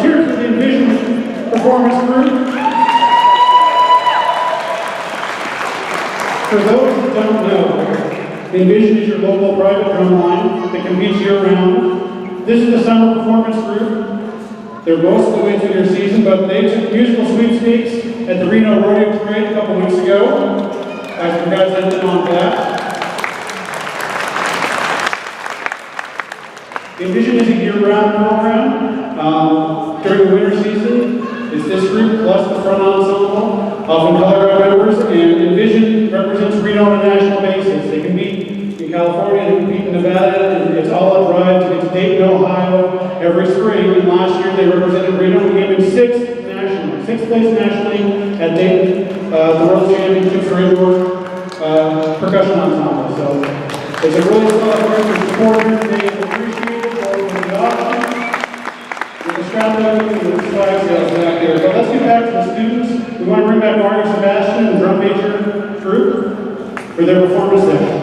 cheers for the eNVision performance group. For those that don't know, eNVision is your local private drum line that competes year-round. This is the summer performance group. They're most of the way through their season, but they took musical sweepstakes at the Reno Rodeo Parade a couple weeks ago. I congratulate them on that. eNVision is a year-round program. During the winter season, it's this group plus the front ensemble, often Colorado members, and eNVision represents Reno on a national basis. They compete in California, they compete in Nevada, and it's all a drive to get to Dayton, Ohio every spring. And last year they represented Reno and came in sixth place nationally at Dayton, the World Championships for indoor percussion ensemble. So it's a really solid group of supporters. They appreciate it both for the auction, with the scrapbooking, and with the swag sales back there. But let's get back to the students. We want to bring back Mario Sebastian and drum major group for their performance session.